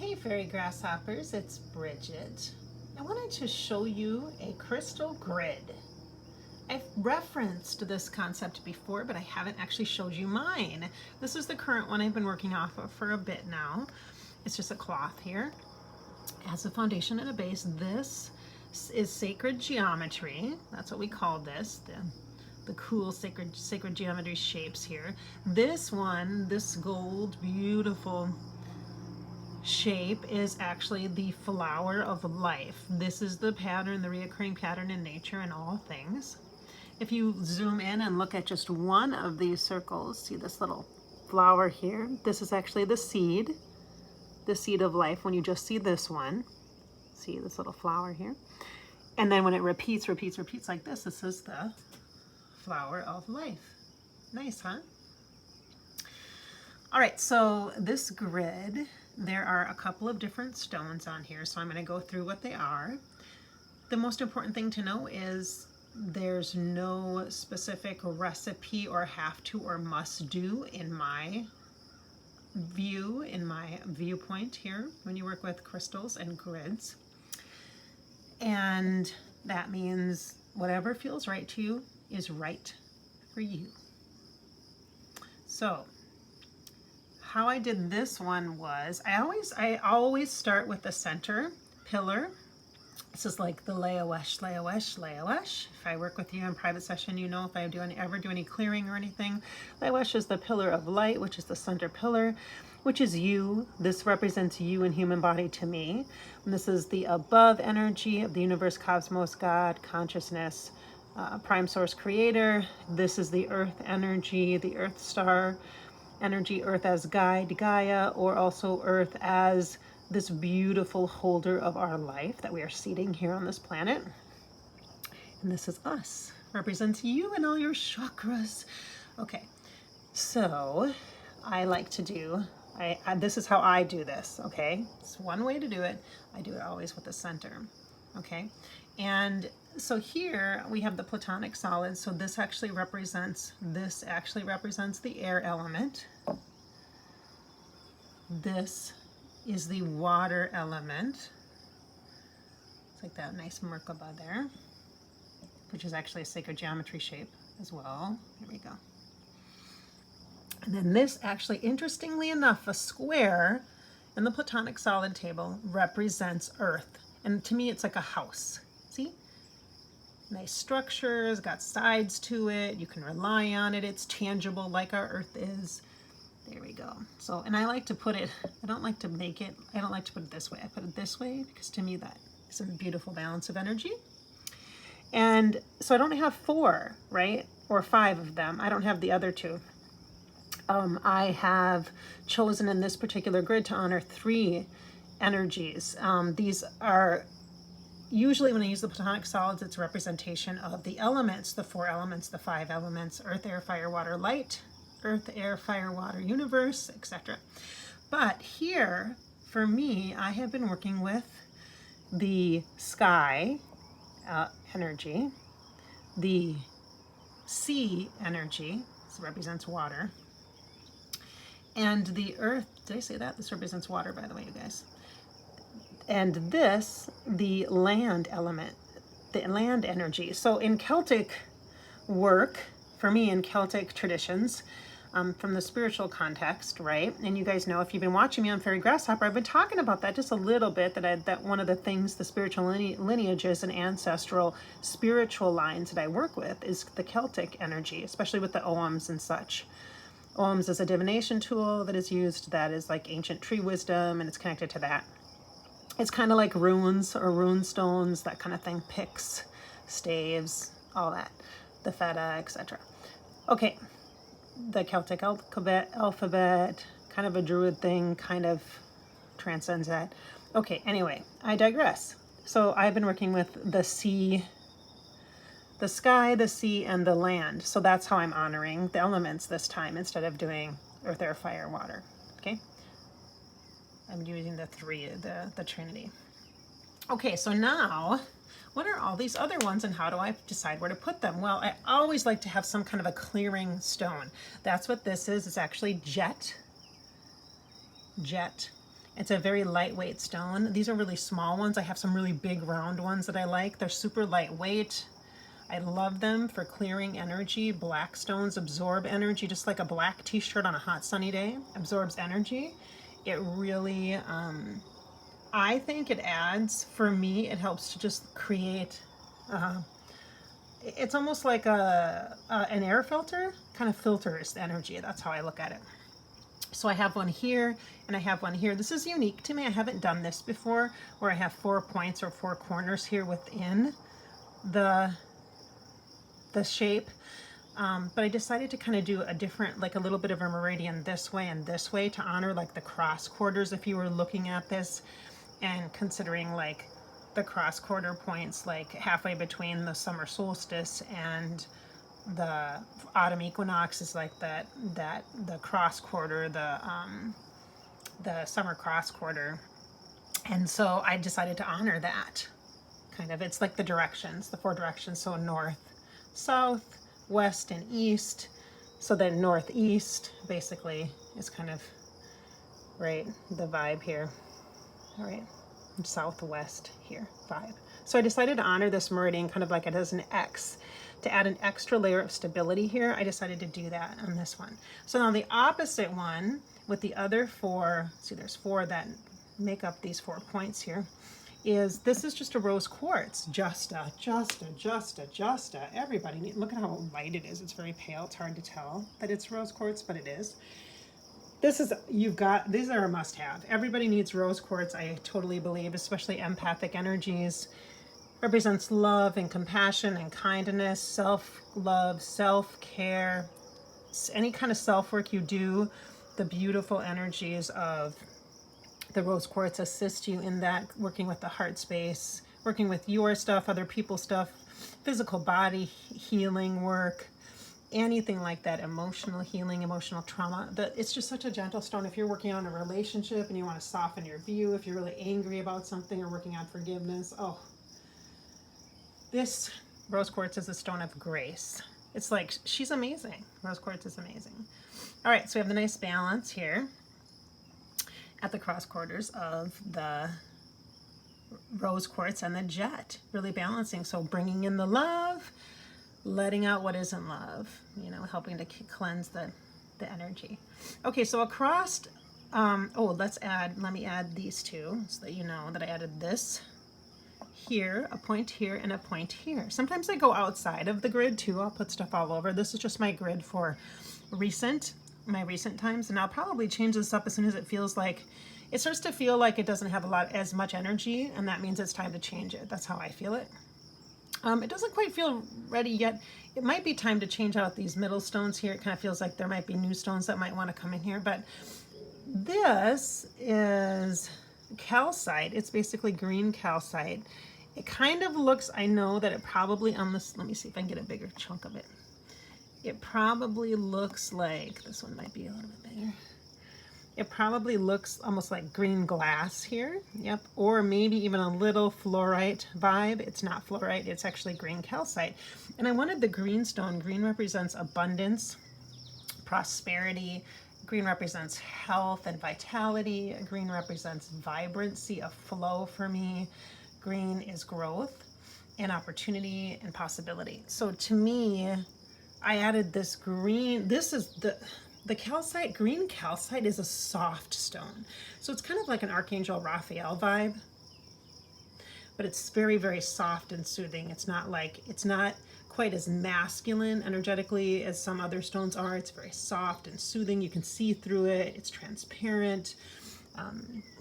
Hey fairy grasshoppers, it's Bridget. I wanted to show you a crystal grid. I've referenced this concept before, but I haven't actually showed you mine. This is the current one I've been working off of for a bit now. It's just a cloth here. It has a foundation and a base. This is sacred geometry. That's what we call this, the cool sacred geometry shapes here. This one, this gold, beautiful shape is actually the flower of life. This is the pattern, the reoccurring pattern in nature and all things. If you zoom in and look at just one of these circles, see this little flower here? This is actually the seed of life. When you just see this one, see this little flower here? And then when it repeats like this is the flower of life. Nice, huh? All right, so this grid, there are a couple of different stones on here, so I'm going to go through what they are. The most important thing to know is there's no specific recipe or have to or must do in my view, in my viewpoint here when you work with crystals and grids. And that means whatever feels right to you is right for you. So how I did this one was, I always start with the center pillar. This is like the Leawesh. If I work with you in private session, you know, if I ever do any clearing or anything, Leawesh is the pillar of light, which is the center pillar, which is you. This represents you and human body to me. And this is the above energy of the universe, cosmos, God, consciousness, prime source creator. This is the earth energy, the earth star energy, earth as guide, Gaia, or also earth as this beautiful holder of our life that we are seating here on this planet. And this is us, represents you and all your chakras. Okay, so I like to do, this is how I do this, okay? It's one way to do it. I do it always with the center, okay? And so here we have the platonic solids. So this actually represents the air element. This is the water element. It's like that nice Merkaba there, which is actually a sacred geometry shape as well. Here we go. And then this actually, interestingly enough, a square in the platonic solid table represents earth. And to me, it's like a house. See? Nice structures, got sides to it. You can rely on it. It's tangible like our earth is. There we go. So, and I like to put it, I don't like to put it this way. I put it this way because to me that is a beautiful balance of energy. And so I don't have 4, right? Or 5 of them. I don't have the other 2. I have chosen in this particular grid to honor 3 energies. These are usually, when I use the platonic solids, it's a representation of the elements, the 4 elements, the 5 elements: earth, air, fire, water, light, earth, air, fire, water, universe, etc. But here, for me, I have been working with the sky energy, the sea energy, this represents water, and the earth, did I say that? This represents water, by the way, you guys. And this, the land element, the land energy. So in Celtic work, for me, in Celtic traditions, from the spiritual context, right? And you guys know, if you've been watching me on Fairy Grasshopper, I've been talking about that just a little bit, that one of the things, the spiritual lineages and ancestral spiritual lines that I work with is the Celtic energy, especially with the Oghams and such. Oghams is a divination tool that is used, that is like ancient tree wisdom, and it's connected to that. It's kind of like runes or rune stones, that kind of thing, picks, staves, all that, the feta, etc. Okay. The Celtic alphabet, kind of a druid thing, kind of transcends that. Okay, anyway, I digress. So I've been working with the sea, the sky, the sea, and the land. So that's how I'm honoring the elements this time instead of doing earth, air, fire, water. Okay? I'm using the 3, the Trinity. Okay, so now, what are all these other ones and how do I decide where to put them? Well, I always like to have some kind of a clearing stone. That's what this is. It's actually jet. It's a very lightweight stone. These are really small ones. I have some really big round ones that I like. They're super lightweight. I love them for clearing energy. Black stones absorb energy, just like a black t-shirt on a hot sunny day absorbs energy. It really, I think it adds, for me, it helps to just create, it's almost like an air filter, kind of filters the energy. That's how I look at it. So I have one here and I have one here. This is unique to me. I haven't done this before, where I have 4 points or 4 corners here within the shape. But I decided to kind of do a different, like a little bit of a meridian this way and this way to honor like the cross quarters. If you were looking at this and considering like the cross quarter points, like halfway between the summer solstice and the autumn equinox is like the cross quarter, the summer cross quarter. And so I decided to honor that kind of. It's like the directions, the 4 directions. So north, south, west, and east. So then northeast basically is kind of right the vibe here. All right, and southwest here, vibe. So I decided to honor this meridian kind of like it as an X, to add an extra layer of stability here. I decided to do that on this one. So now the opposite one with the other 4, see there's 4 that make up these 4 points here, is this is just a rose quartz. Justa. Everybody, look at how light it is. It's very pale. It's hard to tell that it's rose quartz, but it is. This is, these are a must-have. Everybody needs rose quartz, I totally believe, especially empathic energies. Represents love and compassion and kindness, self-love, self-care, any kind of self-work you do. The beautiful energies of the rose quartz assist you in that, working with the heart space, working with your stuff, other people's stuff, physical body healing work, anything like that, emotional healing, emotional trauma. It's just such a gentle stone. If you're working on a relationship and you want to soften your view, if you're really angry about something or working on forgiveness, oh, this rose quartz is a stone of grace. It's like, she's amazing. Rose quartz is amazing. All right, so we have the nice balance here at the cross quarters of the rose quartz and the jet, really balancing. So bringing in the love, letting out what isn't love, you know, helping to cleanse the energy. Okay, so across, let me add these 2 so that you know that I added this here, a point here, and a point here. Sometimes I go outside of the grid too. I'll put stuff all over. This is just my grid for my recent times, and I'll probably change this up as soon as it feels like, it starts to feel like it doesn't have as much energy, and that means it's time to change it. That's how I feel it. It doesn't quite feel ready yet. It might be time to change out these middle stones here. It kind of feels like there might be new stones that might want to come in here, but this is calcite. It's basically green calcite. It kind of looks, I know that it probably on this, let me see if I can get a bigger chunk of it. It probably looks like, this one might be a little bit bigger. It probably looks almost like green glass here. Yep. Or maybe even a little fluorite vibe. It's not fluorite, it's actually green calcite. And I wanted the green stone. Green represents abundance, prosperity. Green represents health and vitality. Green represents vibrancy, a flow for me. Green is growth and opportunity and possibility. So to me, I added this green. This is the calcite. Green calcite is a soft stone. So it's kind of like an Archangel Raphael vibe, but it's very, very soft and soothing. It's not quite as masculine energetically as some other stones are. It's very soft and soothing. You can see through it. It's transparent.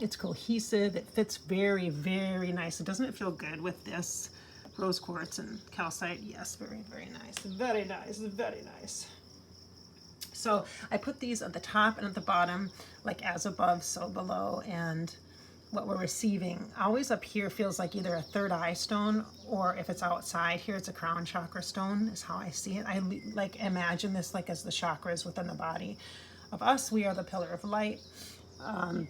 It's cohesive. It fits very, very nice. Doesn't it feel good with this rose quartz and calcite? Yes, very, very nice. Very nice, very nice. So I put these at the top and at the bottom, like as above, so below, and what we're receiving. Always up here feels like either a third eye stone, or if it's outside here, it's a crown chakra stone, is how I see it. I like imagine this like as the chakras within the body of us. We are the pillar of light. I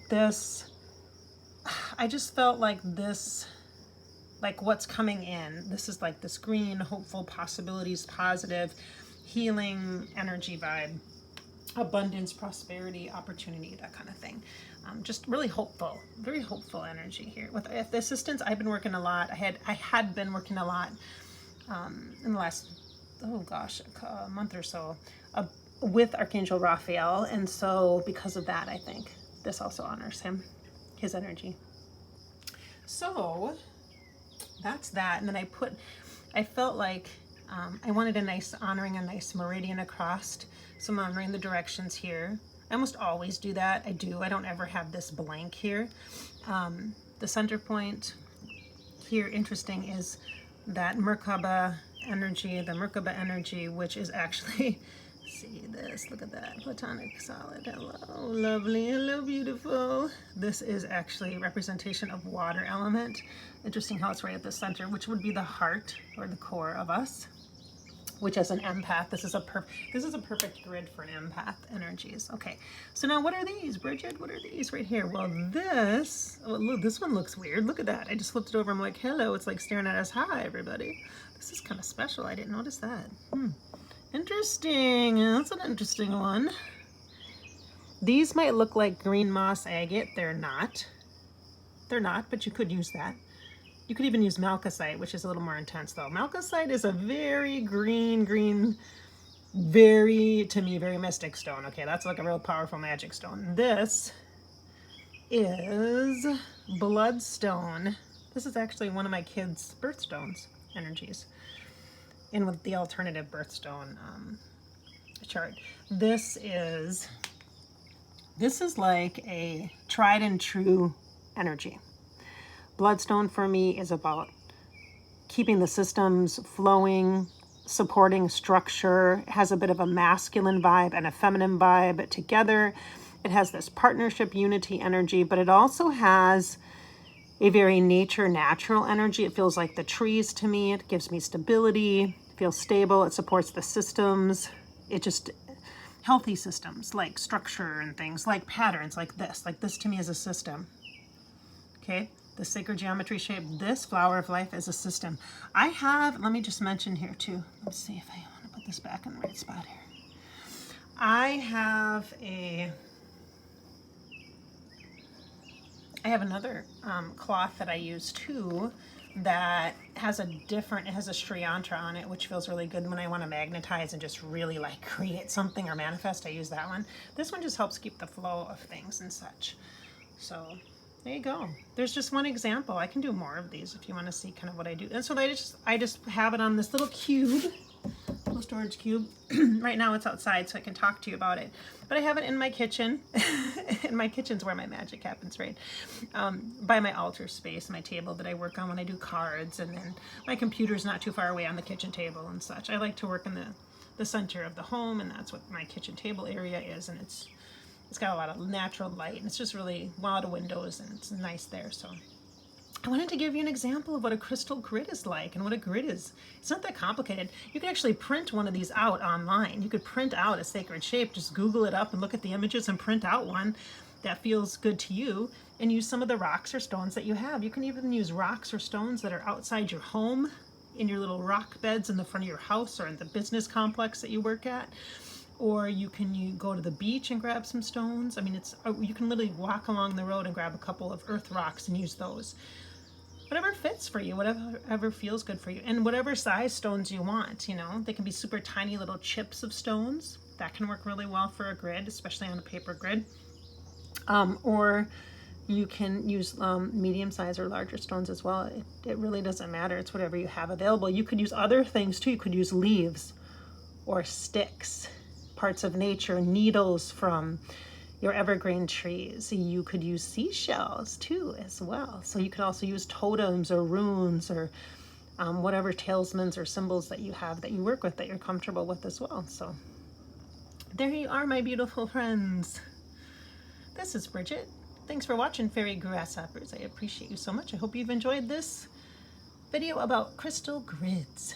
just felt like this, like what's coming in. This is like this green, hopeful possibilities, positive, healing energy vibe, abundance, prosperity, opportunity, that kind of thing. Just really hopeful, very hopeful energy here. With the assistants, I've been working a lot. I had been working a lot in the last, oh gosh, a month or so with Archangel Raphael. And so because of that, I think this also honors him, his energy. So that's that. And then I felt like I wanted honoring a nice meridian across. So I'm honoring the directions here. I almost always do that. I don't ever have this blank here. The center point here, interesting, is that Merkaba energy, which is actually, see this, look at that, platonic solid, hello, lovely, hello, beautiful. This is actually a representation of water element. Interesting how it's right at the center, which would be the heart or the core of us. Which as an empath, this is a perfect grid for an empath energies. Okay, so now what are these, Bridget? What are these right here? Well, this one looks weird. Look at that. I just flipped it over. I'm like, hello. It's like staring at us. Hi, everybody. This is kind of special. I didn't notice that. Interesting. That's an interesting one. These might look like green moss agate. They're not. They're not, but you could use that. You could even use malachite, which is a little more intense though. Malachite is a very green, to me, very mystic stone. Okay, that's like a real powerful magic stone. This is bloodstone. This is actually one of my kids' birthstones energies in with the alternative birthstone chart. This is like a tried and true energy. Bloodstone for me is about keeping the systems flowing, supporting structure. It has a bit of a masculine vibe and a feminine vibe together. It has this partnership, unity energy, but it also has a very natural energy. It feels like the trees to me. It gives me stability, it feels stable. It supports the systems. It just, healthy systems like structure and things like patterns like this. Like this to me is a system. Okay. The sacred geometry shape, this flower of life is a system. Let me just mention here too. Let's see if I want to put this back in the right spot here. I have another cloth that I use too that has it has a Sri yantra on it, which feels really good when I want to magnetize and just really like create something or manifest. I use that one. This one just helps keep the flow of things and such. So there you go. There's just one example. I can do more of these if you want to see kind of what I do. And so I just have it on this little cube, little storage cube. Right now it's outside so I can talk to you about it. But I have it in my kitchen. And my kitchen's where my magic happens, right? By my altar space, my table that I work on when I do cards. And then my computer's not too far away on the kitchen table and such. I like to work in the center of the home, and that's what my kitchen table area is. And it's got a lot of natural light, and it's just really a lot of windows, and it's nice there. So I wanted to give you an example of what a crystal grid is like and what a grid is. It's not that complicated. You can actually print one of these out online. You could print out a sacred shape, just Google it up and look at the images and print out one that feels good to you, and use some of the rocks or stones that you have. You can even use rocks or stones that are outside your home, in your little rock beds in the front of your house or in the business complex that you work at. Or you go to the beach and grab some stones. I mean, you can literally walk along the road and grab a couple of earth rocks and use those. Whatever fits for you, whatever feels good for you. And whatever size stones you want, They can be super tiny little chips of stones. That can work really well for a grid, especially on a paper grid. Or you can use medium size or larger stones as well. It really doesn't matter. It's whatever you have available. You could use other things too. You could use leaves or sticks, parts of nature, needles from your evergreen trees. You could use seashells too as well. So you could also use totems or runes or whatever talismans or symbols that you have that you work with that you're comfortable with as well. So there you are, my beautiful friends. This is Bridget. Thanks for watching, fairy grasshoppers. I appreciate you so much. I hope you've enjoyed this video about crystal grids.